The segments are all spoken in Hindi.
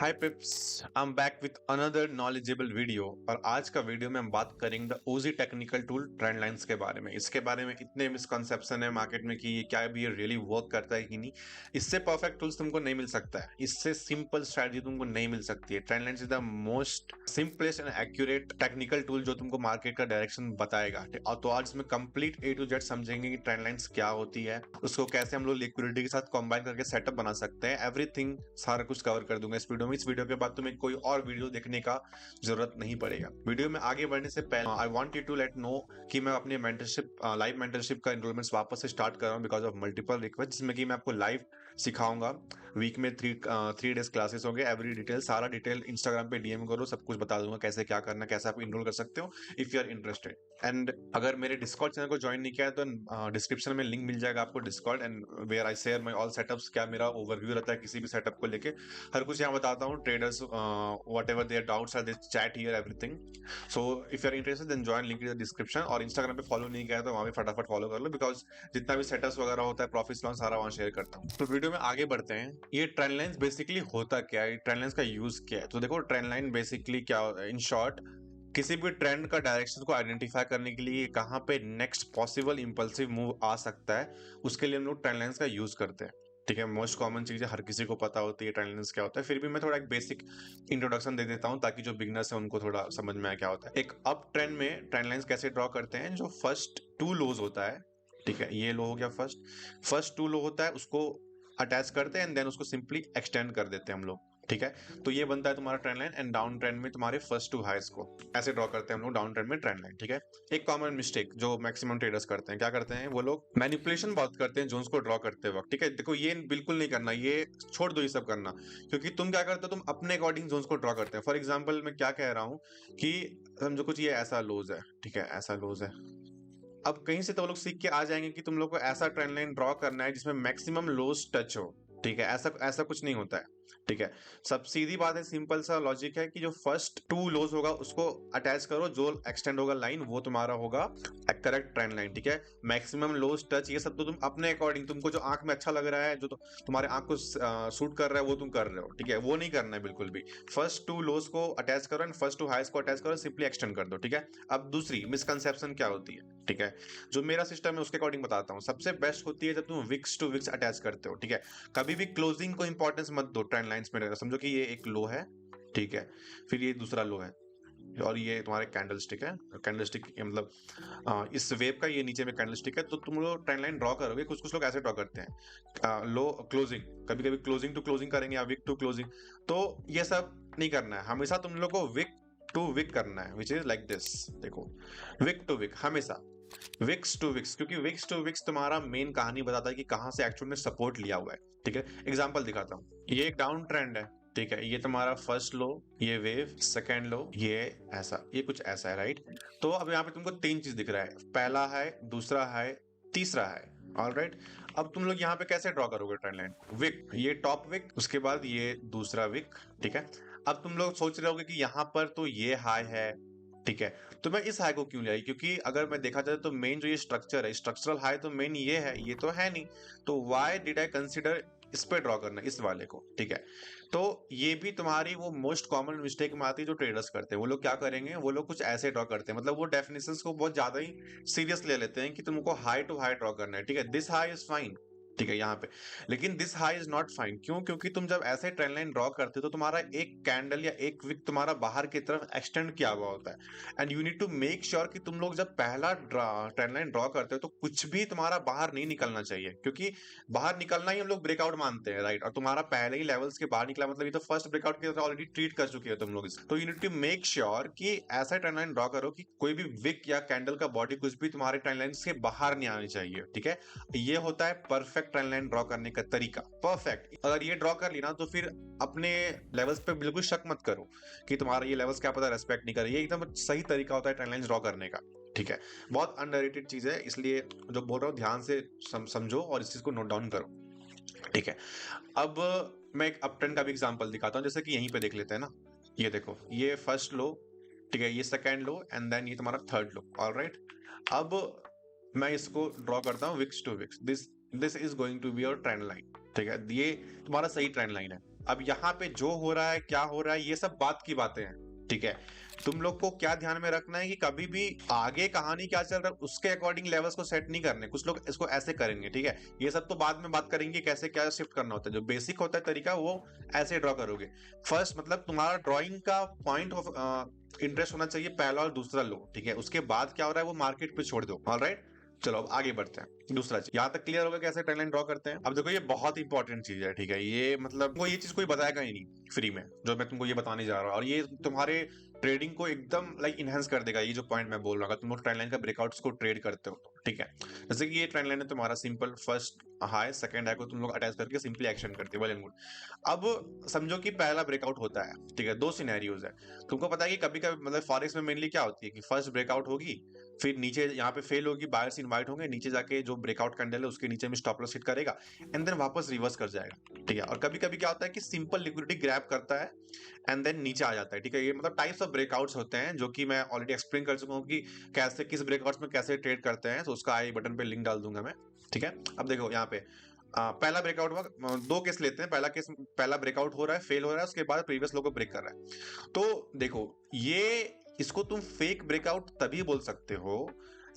Hi पिप्स, I am back with another knowledgeable video. और आज का वीडियो में हम बात करेंगे the OG technical tool trend lines के बारे में। इसके बारे में इतने मिसकंसेप्शन है मार्केट में कि ये क्या भी ये रियली वर्क करता है कि नहीं। इससे परफेक्ट टूल्स तुमको नहीं मिल सकता है, इससे सिंपल स्ट्रैटेजी तुमको नहीं मिल सकती है। Trend lines is the most simplest and accurate technical tool जो तुमको मार्केट का डायरेक्शन बताएगा। और तो आज इसमें कंप्लीट ए टू जेड समझेंगे कि ट्रेंड लाइंस क्या होती है, उसको कैसे हम लोग लिक्विडिटी के साथ कंबाइन करके सेटअप बना सकते हैं। एवरीथिंग सारा कुछ कवर कर दूंगा इस वीडियो में। इस वीडियो के बाद तुम्हें कोई और वीडियो देखने का जरूरत नहीं पड़ेगा। वीडियो में आगे बढ़ने से पहले I want you to let know कि मैं अपनी मेंटरशिप लाइव मेंटरशिप का एनरोलमेंट्स वापस से स्टार्ट कर रहा हूँ बिकॉज ऑफ मल्टीपल रिक्वेस्ट, जिसमें कि मैं आपको लाइव सिखाऊंगा। वीक में थ्री डेज क्लासेस होंगे। एवरी डिटेल, सारा डिटेल इंस्टाग्राम पे डीएम करो, सब कुछ बता दूंगा कैसे क्या करना, कैसे आप इनरोल कर सकते हो if you are interested. And अगर मेरे डिस्कॉर्ड चैनल को ज्वाइन नहीं किया है तो डिस्क्रिप्शन में लिंक मिल जाएगा आपको Discord, and where I share my all setups. क्या मेरा ओवरव्यू रहता है किसी भी सेटअप को लेके, हर कुछ यहाँ बताता हूँ। Traders whatever their doubts are, they chat here everything. So if you are interested then join, link in the description. और इंस्टाग्राम पे फॉलो नहीं किया है तो वहाँ पे फटाफट फॉलो कर लो, बिकॉज जितना भी सेटअप्स वगैरह होता है, प्रॉफिट लॉस, सारा वहाँ शेयर करता हूँ। तो वीडियो में आगे बढ़ते हैं। ये ट्रेंड लाइन्स बेसिकली होता क्या है, ट्रेंड लाइन्स का यूज क्या है। तो देखो, ट्रेंड लाइन बेसिकली क्या, इन शॉर्ट, किसी भी ट्रेंड का डायरेक्शन को आइडेंटिफाई करने के लिए कहाँ पे नेक्स्ट पॉसिबल इंपल्सिव मूव आ सकता है, उसके लिए हम लोग ट्रेंड लाइन्स का यूज करते हैं। ठीक है, मोस्ट कॉमन चीज है, हर किसी को पता होती है ट्रेंड लाइन्स क्या होता है। फिर भी मैं थोड़ा एक बेसिक इंट्रोडक्शन दे देता हूँ ताकि जो बिगनर्स है उनको थोड़ा समझ में आए क्या होता है। एक अप ट्रेंड में ट्रेंड लाइन्स कैसे ड्रॉ करते हैं, जो फर्स्ट टू लोज होता है, ठीक है, ये लो हो गया, फर्स्ट टू लो होता है, उसको अटैच करते हैं एंड देन उसको सिंपली एक्सटेंड कर देते हैं हम लोग। ठीक है, तो ये बनता है तुम्हारा trend line. And down trend में तुम्हारे फर्स्ट टू हाईस को ऐसे ड्रॉ करते हैं हम लोग डाउन ट्रेंड में ट्रेंड लाइन। ठीक है, एक कॉमन मिस्टेक जो मैक्सिमम ट्रेडर्स करते हैं, क्या करते हैं वो लोग, मैनिपुलेशन बहुत करते हैं जोन्स को ड्रॉ करते वक्त। ठीक है, देखो ये बिल्कुल नहीं करना, ये छोड़ दो ये सब करना। क्योंकि तुम क्या करते हो, तुम अपने अकॉर्डिंग जोन्स को ड्रॉ करते हैं। फॉर एग्जाम्पल मैं क्या कह रहा हूँ कि समझो कुछ ये ऐसा लोज है, ठीक है, ऐसा लोज है। अब कहीं से तो लोग सीख के आ जाएंगे कि तुम लोग को ऐसा ट्रेंड लाइन ड्रॉ करना है जिसमें मैक्सिमम लोज टच हो। ठीक है, ऐसा ऐसा कुछ नहीं होता है। ठीक है, सब सीधी बात है, सिंपल सा लॉजिक है कि जो फर्स्ट टू लोज होगा उसको अटैच करो, जो एक्सटेंड होगा लाइन वो तुम्हारा होगा करेक्ट ट्रेंड लाइन। ठीक है, मैक्सिमम लोज टच ये सब तो तुम अपने अकॉर्डिंग, तुमको जो आंख में अच्छा लग रहा है, जो तो तुम्हारे आंख को सूट कर रहा है वो तुम कर रहे हो। ठीक है, वो नहीं करना है बिल्कुल भी। फर्स्ट टू लोज को अटैच करो एंड फर्स्ट टू हाईस को अटैच करो, सिंपली एक्सटेंड कर दो। ठीक है, अब दूसरी मिसकंसेप्शन क्या होती है, ठीक है, जो मेरा सिस्टम है उसके अकॉर्डिंग बताता हूँ। सबसे बेस्ट होती है जब तुम विक्स टू विक्स अटैच करते हो। ठीक है, कभी भी क्लोजिंग को इंपॉर्टेंस मत दो ट्रेंड लाइंस में। समझो कि ये एक लो है, ठीक है, फिर ये दूसरा लो है, और ये तुम्हारे कैंडल स्टिक है। कैंडल स्टिक मतलब इस वेव का ये नीचे में कैंडल स्टिक है, तो तुम लोग ट्रेंड लाइन ड्रॉ करोगे, कुछ कुछ लोग ऐसे ड्रॉ करते हैं, लो क्लोजिंग, कभी कभी क्लोजिंग टू क्लोजिंग करेंगे या विक टू क्लोजिंग। तो ये सब नहीं करना है, हमेशा तुम लोग को विक टू विक करना है, विच इज लाइक दिस। देखो, विक टू विक हमेशा, विक्स टू विक्स, क्योंकि विक्स टू विक्स तुम्हारा मेन कहानी बताता है कि कहां से एक्चुअल में सपोर्ट लिया हुआ है। ठीक है, एग्जांपल दिखाता हूँ। ये एक डाउन ट्रेंड है, ठीक है, ये तुम्हारा फर्स्ट लो, ये वेव, सेकंड लो, ये ऐसा, ये कुछ ऐसा है, राइट। तो अब यहाँ पे तुमको तीन चीज दिख रहा है, पहला है, दूसरा है, तीसरा है। ऑलराइट, अब तुम लोग यहाँ पे कैसे ड्रॉ करोगे ट्रेंड लाइन, विक, ये टॉप विक, उसके बाद ये दूसरा विक। ठीक है, अब तुम लोग सोच रहे होगे कि यहाँ पर तो ये हाई है, ठीक है, तो मैं इस हाई को क्यों लिया, क्योंकि अगर मैं देखा जाए तो मेन जो ये स्ट्रक्चर है, स्ट्रक्चरल हाई तो मेन ये है, ये तो है नहीं। तो व्हाई डिड आई कंसिडर इस पे ड्रॉ करना, इस वाले को। ठीक है, तो ये भी तुम्हारी वो मोस्ट कॉमन मिस्टेक में आती है जो ट्रेडर्स करते हैं। वो लोग क्या करेंगे, वो लोग कुछ ऐसे ड्रॉ करते हैं, मतलब वो डेफिनेशंस को बहुत ज्यादा ही सीरियस ले लेते हैं कि तुमको हाई टू हाई ड्रॉ करना है। ठीक है, दिस हाई इज फाइन, ठीक है, यहाँ पे, लेकिन this high is not fine. क्यों? क्योंकि तुम जब ऐसे ट्रेंड लाइन ड्रॉ करते हो तो तुम्हारा एक कैंडल या एक विक तुम्हारा बाहर की तरफ एक्सटेंड किया हुआ होता है। And you need to make sure कि तुम लोग जब पहला ट्रेंड लाइन ड्रॉ करते हो तो कुछ भी तुम्हारा बाहर नहीं निकलना चाहिए, क्योंकि बाहर निकलना ही हम लोग ब्रेकआउट मानते हैं, राइट। और तुम्हारा पहले ही लेवल्स के बाहर निकला मतलब ये तो फर्स्ट ब्रेकआउट की तरह ऑलरेडी ट्रीट कर चुके हो तुम लोग तो you need to make sure कि ऐसा ट्रेंड लाइन ड्रॉ करो कि कोई भी विक या कैंडल का बॉडी कुछ भी तुम्हारे ट्रेंड लाइन से बाहर नहीं आनी चाहिए। ठीक है, ये होता है परफेक्ट ट्रेंड लाइन ड्रॉ करने का तरीका, परफेक्ट। अगर ये ड्रॉ कर ली ना तो फिर अपने लेवल्स पे बिल्कुल शक मत करो कि तुम्हारा ये लेवल्स क्या पता रेस्पेक्ट नहीं कर रही है। एकदम सही तरीका होता है ट्रेंड लाइन ड्रॉ करने का। ठीक है, बहुत अंडररेटेड चीज है, इसलिए जो बोल रहा हूँ ध्यान से समझो और इस चीज को नोट डाउन करो। ठीक है, अब मैं एक अप ट्रेंड का भी एग्जांपल दिखाता हूँ, जैसे कि यहीं पे देख लेते हैं ना। ये देखो, ये फर्स्ट लो, ठीक है, ये सेकंड लो, एंड देन ये तुम्हारा थर्ड लो। ऑलराइट, अब मैं इसको ड्रॉ करता हूँ wicks to wicks, this this is going to be your trend line. ठीक है, ये तुम्हारा सही ट्रेंड लाइन है। अब यहाँ पे जो हो रहा है, क्या हो रहा है, ये सब बात की बातें हैं, ठीक है। तुम लोग को क्या ध्यान में रखना है कि कभी भी आगे कहानी क्या चल रहा है उसके अकॉर्डिंग लेवल्स को सेट नहीं करने। कुछ लोग इसको ऐसे करेंगे, ठीक है। ये सब तो बाद में बात करेंगे कैसे क्या शिफ्ट करना होता है। जो बेसिक होता है तरीका वो ऐसे ड्रॉ करोगे। फर्स्ट मतलब तुम्हारा ड्राइंग का पॉइंट ऑफ इंटरेस्ट होना चाहिए पहला और दूसरा लो, ठीक है। उसके बाद क्या हो रहा है वो मार्केट पे छोड़ दो। ऑलराइट, चलो अब आगे बढ़ते हैं। दूसरा चीज यहाँ तक क्लियर होगा कैसे ट्रेंड लाइन ड्रॉ करते हैं। अब देखो ये बहुत इंपॉर्टेंट चीज है, ठीक है। ये मतलब वो ये चीज कोई बताएगा ही नहीं फ्री में, जो मैं तुमको ये बताने जा रहा हूँ। और ये तुम्हारे ट्रेडिंग को एकदम लाइक इनहेंस कर देगा। ये जो पॉइंट मैं बोल रहा हूँ, तुम लोग ट्रेंड लाइन का ब्रेकआउट्स को ट्रेड करते हो तो, ठीक है। जैसे कि ये ट्रेंड लाइन है तुम्हारा, simple first high second high को तुम लोग अटैच करके सिंपली एक्शन करते हो, वेल एंड गुड। अब समझो कि पहला ब्रेकआउट होता है, ठीक है। दो सिनेरियोज है। तुमको पता है कि कभी कभी मतलब फॉरेक्स में मेनली क्या होती है कि फर्स्ट ब्रेकआउट होगी, फिर नीचे यहाँ पे फेल होगी, बायर्स इनवाइट होंगे, नीचे जाके जो ब्रेकआउट कैंडल है उसके नीचे में स्टॉप लॉस हिट करेगा एंड देन वापस रिवर्स कर जाएगा, ठीक है। और कभी कभी क्या होता है कि सिंपल लिक्विडिटी ग्रैब करता है एंड देन नीचे आ जाता है, ठीक है। ये मतलब टाइप्स ऑफ ब्रेकआउट्स होते हैं जो कि मैं ऑलरेडी एक्सप्लेन कर चुका हूँ कि कैसे किस ब्रेकआउट्स में कैसे ट्रेड करते हैं। तो उसका आई बटन पे लिंक डाल दूंगा मैं, ठीक है। अब देखो यहाँ पे पहला ब्रेकआउट हुआ, दो केस लेते हैं। पहला केस, पहला ब्रेकआउट हो रहा है, फेल हो रहा है, उसके बाद प्रीवियस लो को ब्रेक कर रहा है। तो देखो ये, इसको तुम फेक ब्रेकआउट तभी बोल सकते हो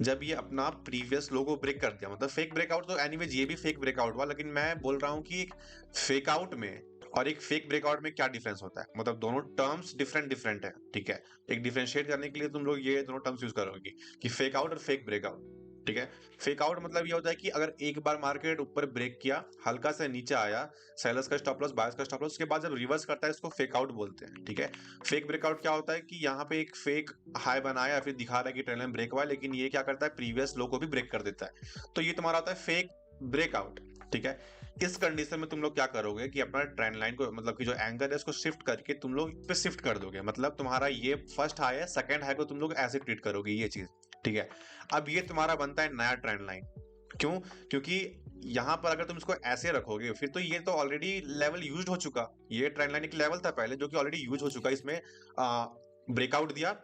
जब ये अपना प्रीवियस लो को ब्रेक कर दिया। मतलब फेक ब्रेकआउट तो एनीवेज ये भी फेक ब्रेकआउट हुआ, लेकिन मैं बोल रहा हूँ कि एक फेक आउट में और एक फेक ब्रेकआउट में क्या डिफरेंस होता है। मतलब दोनों टर्म्स डिफरेंट डिफरेंट है, ठीक है। एक डिफरेंशिएट करने के लिए तुम लोग ये दोनों टर्म्स यूज करोगे कि फेक आउट और फेक ब्रेकआउट, ठीक है। फेक आउट मतलब ये होता है कि अगर एक बार मार्केट ऊपर ब्रेक किया, हल्का से नीचे आया, सेलर्स का स्टॉप लॉस, बायर्स का स्टॉप लॉस, उसके बाद जब रिवर्स करता है इसको फेक आउट बोलते हैं, ठीक है। फेक ब्रेकआउट क्या होता है कि यहाँ पे एक फेक हाई बनाया या फिर दिखा रहा है कि ट्रेंड लाइन ब्रेक हुआ है, लेकिन ये क्या करता है प्रीवियस लो को भी ब्रेक कर देता है। तो ये तुम्हारा होता है फेक ब्रेकआउट, ठीक है। इस कंडीशन में तुम लोग क्या करोगे कि अपना ट्रेंड लाइन को मतलब कि जो एंगल है उसको शिफ्ट करके तुम लोग पे शिफ्ट कर दोगे। मतलब तुम्हारा ये फर्स्ट हाई है, सेकंड हाई को तुम लोग ऐसे ट्रीट करोगे, ये चीज, ठीक है। अब ये तुम्हारा बनता है नया ट्रेंड लाइन। क्यों? क्योंकि यहां पर अगर तुम इसको ऐसे रखोगे फिर तो ये तो ऑलरेडी लेवल यूज हो चुका। ये ट्रेंड लाइन एक लेवल था पहले जो कि ऑलरेडी यूज हो चुका। इसमें ब्रेकआउट दिया,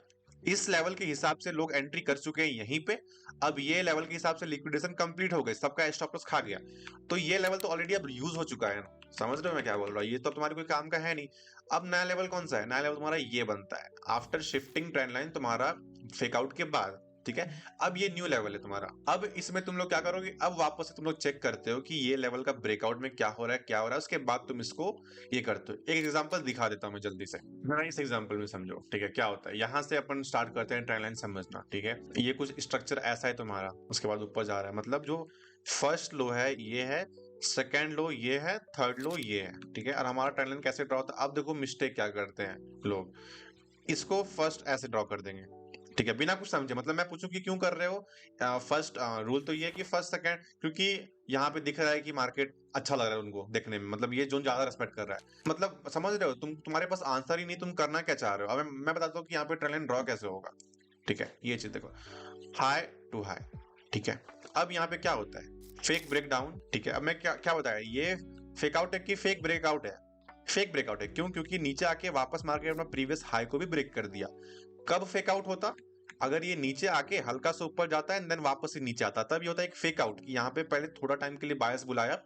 इस लेवल के हिसाब से लोग एंट्री कर चुके हैं यहीं पे। अब ये लेवल के हिसाब से लिक्विडेशन कंप्लीट हो गई, सबका स्टॉप लॉस खा गया। तो ये लेवल तो ऑलरेडी अब यूज हो चुका है ना। समझ रहे हो मैं क्या बोल रहा हूँ? ये तो तुम्हारे कोई काम का है नहीं। अब नया लेवल कौन सा है? नया लेवल तुम्हारा ये बनता है आफ्टर शिफ्टिंग ट्रेंड लाइन, तुम्हारा फेकआउट के बाद, ठीक है। अब ये न्यू लेवल है तुम्हारा। अब इसमें तुम लोग क्या करोगे, अब वापस से तुम लोग चेक करते हो कि ये लेवल का ब्रेकआउट में क्या हो रहा है, क्या हो रहा है। उसके बाद तुम इसको ये करते हो। एक एग्जांपल दिखा देता हूं मैं जल्दी से, जरा इस एग्जांपल में समझो, ठीक है। क्या होता है, यहां से अपन स्टार्ट करते हैं ट्रेंड लाइन समझना, ठीक है। ये कुछ स्ट्रक्चर ऐसा है तुम्हारा, उसके बाद ऊपर जा रहा है। मतलब जो फर्स्ट लो है ये है, सेकेंड लो ये है, थर्ड लो ये है, ठीक है। और हमारा ट्रेंड लाइन कैसे ड्रॉ होता है? अब देखो मिस्टेक क्या करते हैं लोग, इसको फर्स्ट ऐसे ड्रॉ कर देंगे, ठीक है, बिना कुछ समझे। मतलब मैं पूछूं कि क्यों कर रहे हो, फर्स्ट रूल तो ये है कि फर्स्ट सेकंड, क्योंकि यहाँ पे दिख रहा है कि मार्केट अच्छा लग रहा है उनको देखने में। मतलब ये जोन ज्यादा रेस्पेक्ट कर रहा है। मतलब समझ रहे हो तुम, तुम्हारे पास आंसर ही नहीं, तुम करना क्या चाह रहे हो। अब मैं बताता हूँ कि यहाँ पे ट्रेंड लाइन ड्रॉ कैसे होगा, ठीक है। ये चीज देखो, हाई टू हाई, ठीक है। अब यहाँ पे क्या होता है, फेक ब्रेकडाउन, ठीक है। अब मैं क्या क्या बताया, ये फेक आउट है कि फेक ब्रेकआउट है? फेक ब्रेकआउट है। क्यों? क्योंकि नीचे आके वापस मार्केट अपना प्रीवियस हाई को भी ब्रेक कर दिया। कब फेक आउट होता? अगर ये नीचे आके हल्का सा ऊपर जाता है एंड देन वापस से नीचे आता, तब ये होता है एक फेक आउट। यहाँ पे पहले थोड़ा टाइम के लिए बायर्स बुलाया,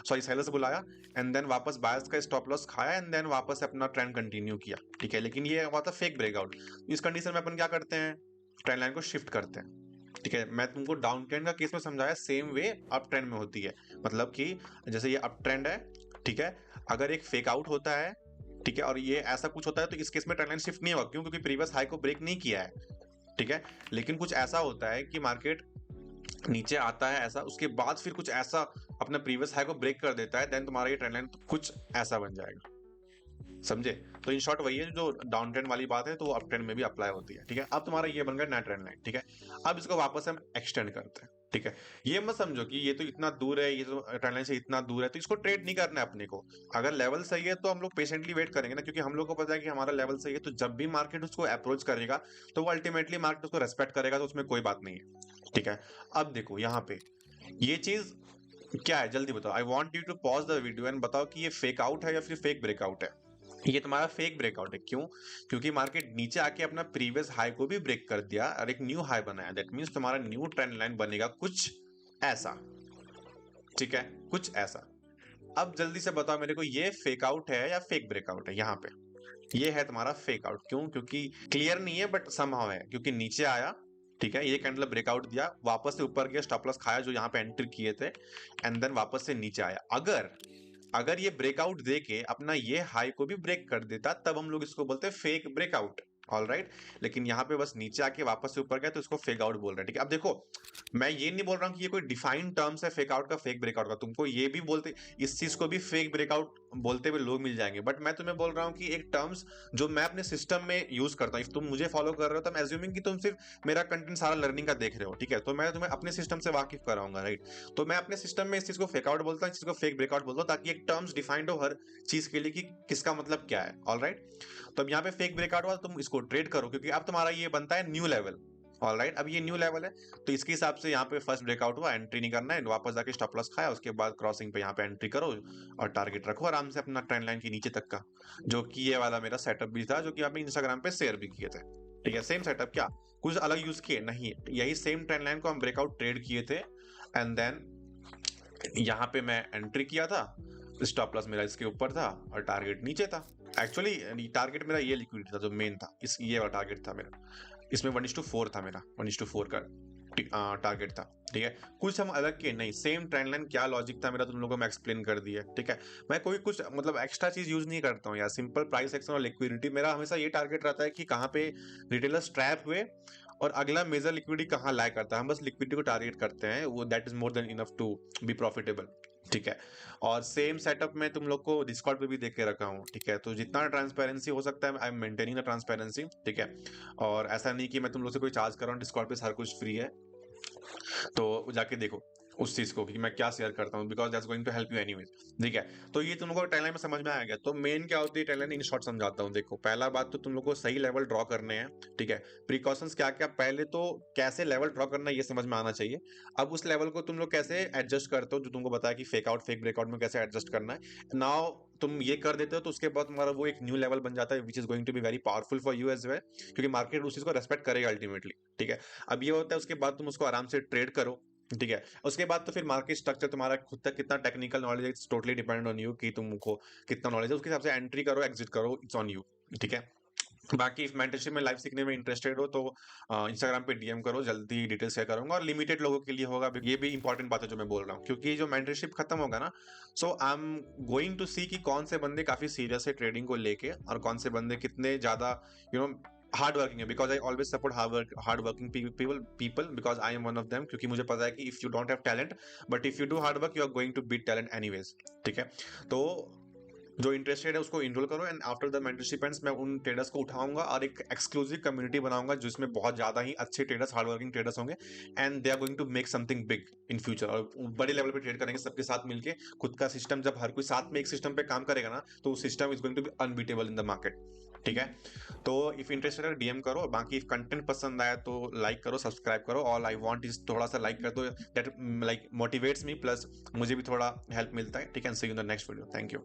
सॉरी सेलर्स बुलाया, एंड देन वापस बायर्स का स्टॉप लॉस खाया एंड देन वापस अपना ट्रेंड कंटिन्यू किया, ठीक है। लेकिन ये हुआ था फेक ब्रेकआउट। इस कंडीशन में अपन क्या करते हैं, ट्रेंड लाइन को शिफ्ट करते हैं, ठीक है। मैं तुमको डाउन ट्रेंड का केस में समझाया, सेम वे अप ट्रेंड में होती है। मतलब कि जैसे ये अप ट्रेंड है, ठीक है, अगर एक फेक आउट होता है, ठीक है, और ये ऐसा कुछ होता है तो इस केस में ट्रेंड लाइन शिफ्ट नहीं होगा। क्यों? क्योंकि प्रीवियस हाई को ब्रेक नहीं किया है, ठीक है। लेकिन कुछ ऐसा होता है कि मार्केट नीचे आता है ऐसा, उसके बाद फिर कुछ ऐसा अपने प्रीवियस हाई को ब्रेक कर देता है, देन तुम्हारा ये ट्रेंड लाइन कुछ ऐसा बन जाएगा। समझे? तो इन शॉर्ट वही है जो डाउन ट्रेंड वाली बात है, तो वो अप ट्रेंड में भी अप्लाई होती है, ठीक है। अब तुम्हारा ये बन गया नया ट्रेंड लाइन, ठीक है। अब इसको वापस हम एक्सटेंड करते हैं, ठीक है। ये मत समझो कि ये तो इतना दूर है, ये तो ट्रेंड लाइन से इतना दूर है तो इसको ट्रेड नहीं करना है अपने को। अगर लेवल सही है तो हम लोग पेशेंटली वेट करेंगे ना, क्योंकि हम लोग को पता है कि हमारा लेवल सही है। तो जब भी मार्केट उसको अप्रोच करेगा तो वो अल्टीमेटली मार्केट उसको रेस्पेक्ट करेगा, तो उसमें कोई बात नहीं है, ठीक है। अब देखो यहाँ पे ये चीज क्या है, जल्दी बताओ। I want you to pause the video and बताओ कि ये फेक आउट है या फिर फेक ब्रेकआउट है। ये तुम्हारा फेक ब्रेकआउट है। क्यों? क्योंकि मार्केट नीचे आके अपना प्रीवियस हाई को भी ब्रेक कर दिया और एक न्यू हाई बनाया। दैट मींस तुम्हारा न्यू ट्रेंड लाइन बनेगा कुछ ऐसा, ठीक है, कुछ ऐसा। अब जल्दी से बताओ मेरे को, ये फेक आउट है या फेक ब्रेकआउट है? यहाँ पे ये है तुम्हारा फेक आउट। क्यों? क्योंकि क्लियर नहीं है बट समहाउ है, क्योंकि नीचे आया, ठीक है, ये कैंडल ब्रेकआउट दिया, वापस से ऊपर गया, स्टॉप लॉस खाया जो यहाँ पे एंट्री किए थे, एंड देन वापस से नीचे आया। अगर अगर ये ब्रेकआउट दे के अपना ये हाई को भी ब्रेक कर देता, तब हम लोग इसको बोलते हैं फेक ब्रेकआउट। ऑल राइट, लेकिन यहाँ पे बस नीचे आके वापस से ऊपर गया तो इसको फेक आउट बोल रहे हैं। ठीक है, अब देखो, मैं ये नहीं बोल रहा हूँ कि ये कोई डिफाइंड टर्म्स है फेक आउट का, फेक ब्रेकआउट का। तुमको ये भी बोलते, इस चीज को भी फेक ब्रेकआउट बोलते हुए लोग मिल जाएंगे, बट मैं तुम्हें बोल रहा हूँ कि एक टर्म्स जो मैं अपने सिस्टम में यूज करता हूँ, इफ तुम मुझे फॉलो कर रहे हो तो मैं एज्यूमिंग कि तुम सिर्फ मेरा कंटेंट सारा लर्निंग का देख रहे हो, ठीक है, तो मैं तुम्हें अपने सिस्टम से वाकिफ कराऊंगा, राइट। तो मैं अपने सिस्टम में इस चीज को फेक आउट बोलता हूँ, इस चीज को फेक ब्रेकआउट बोलता हूँ, ताकि एक टर्म्स डिफाइंड हो हर चीज के लिए कि किसका मतलब क्या है। ऑल राइट, तो अब यहाँ पे फेक ब्रेकआउट हुआ, तुम इसको ट्रेड करो, क्योंकि अब तुम्हारा ये बनता है न्यू लेवल। ऑल राइट, अब ये न्यू लेवल है, तो इसके हिसाब से यहाँ पे फर्स्ट ब्रेकआउट हुआ, एंट्री नहीं करना है, वापस जाके स्टॉप लॉस खाया, उसके बाद क्रॉसिंग पे यहाँ पे एंट्री करो और टारगेट रखो आराम से अपना ट्रेंड लाइन के नीचे तक का, जो कि ये वाला मेरा सेटअप भी था, जो कि आपने इंस्टाग्राम पे शेयर भी किए थे। ठीक है, सेम सेटअप, क्या कुछ अलग यूज किए? नहीं, यही सेम ट्रेंड लाइन को हम ब्रेकआउट ट्रेड किए थे, एंड देन यहाँ पे मैं एंट्री किया था, स्टॉप लॉस मेरा इसके ऊपर था और टारगेट नीचे था। एक्चुअली टारगेट मेरा ये लिक्विडिटी था जो मेन था, इस ये वाला टारगेट था मेरा, इसमें 1:4 था मेरा, 1:4 का टारगेट था। ठीक है, कुछ हम अलग किए नहीं, सेम ट्रेंड लाइन, क्या लॉजिक था मेरा तुम लोगों को मैं एक्सप्लेन कर दिया। ठीक है, मैं कोई कुछ मतलब एक्स्ट्रा चीज यूज नहीं करता हूँ यार, सिंपल प्राइस एक्शन और लिक्विडिटी मेरा हमेशा ये टारगेट रहता है कि कहाँ पे रिटेलर्स ट्रैप हुए और अगला मेजर लिक्विडिटी कहाँ लाया करता है, हम बस लिक्विडिटी को टारगेट करते हैं, वो that is more than enough to be profitable. ठीक है, और सेम सेटअप में तुम लोग को डिस्कॉर्ड पे भी देख के रखा हूँ। ठीक है, तो जितना ट्रांसपेरेंसी हो सकता है I am maintaining the transparency. ठीक है, और ऐसा नहीं कि मैं तुम लोग से कोई चार्ज कर रहा हूँ, डिस्कॉर्ड पे सारा कुछ फ्री है, तो जाके देखो उस चीज को कि मैं क्या शेयर करता हूँ, because that's going to help you anyways. ठीक है, तो ये तुम लोगों को टाइमलाइन में समझ में आ गया। तो मेन क्या होती है टाइमलाइन, इन शॉर्ट समझाता हूँ। देखो, पहला बात तो तुम लोग को सही लेवल ड्रॉ करने हैं। ठीक है, प्रिकॉशंस क्या क्या, पहले तो कैसे लेवल ड्रॉ करना है ये समझ में आना चाहिए। अब उस लेवल को तुम लोग कैसे एडजस्ट करते हो, जो तुमको बताया कि फेक आउट फेक ब्रेकआउट में कैसे एडजस्ट करना है। नाउ तुम ये कर देते हो तो उसके बाद तुम्हारा वो एक न्यू लेवल बन जाता है, which is going to be very powerful for you as well, क्योंकि मार्केट उस चीज को रेस्पेक्ट करेगा अल्टीमेटली। ठीक है, अब ये होता है उसके बाद तुम उसको आराम से ट्रेड करो। ठीक है, उसके बाद तो फिर मार्केट स्ट्रक्चर तुम्हारा खुद तक कितना टेक्निकल नॉलेज है, it's totally depend on you कि तुमको कितना नॉलेज है, उसके हिसाब से एंट्री करो एग्जिट करो, इट्स ऑन यू। ठीक है, बाकी इफ मेंटरशिप में लाइव सीखने में इंटरेस्टेड हो तो इंस्टाग्राम पे डीएम करो, जल्दी डिटेल शेयर करूंगा, और लिमिटेड लोगों के लिए होगा, ये भी इंपॉर्टेंट बात है जो मैं बोल रहा हूँ, क्योंकि जो मेंटरशिप खत्म होगा ना, सो आई एम गोइंग टू सी कि कौन से बंदे काफी सीरियस है ट्रेडिंग को लेके, और कौन से बंदे कितने ज्यादा यू नो हार्ड वर्किंग है, because I always support hard working people because I am one of them, क्योंकि मुझे पता है कि if you don't have talent, but if you do hard work, you are going to beat talent anyways. ठीक है, तो जो इंटरेस्टेड है उसको इनरोल करो, and after the mentorship ends मैं उन ट्रेडर्स को उठाऊंगा और एक एक्सक्लूसिव कम्युनिटी बनाऊंगा जिसमें बहुत ज्यादा ही अच्छे ट्रेडर्स, हार्ड वर्किंग ट्रेडर्स होंगे, and they are going to make something big in future, और बड़े लेवल पे ट्रेड करेंगे सबके साथ मिलके खुद का सिस्टम। जब हर कोई साथ में एक सिस्टम पे काम करेगा ना, तो system is going to be unbeatable in the market. ठीक है, तो इफ इंटरेस्टेड है डीएम करो, और बाकी इफ कंटेंट पसंद आया तो लाइक करो, सब्सक्राइब करो, ऑल आई वांट इज थोड़ा सा लाइक कर दो, that like motivates me, plus मुझे भी थोड़ा हेल्प मिलता है। ठीक है, see you in the next video, thank you.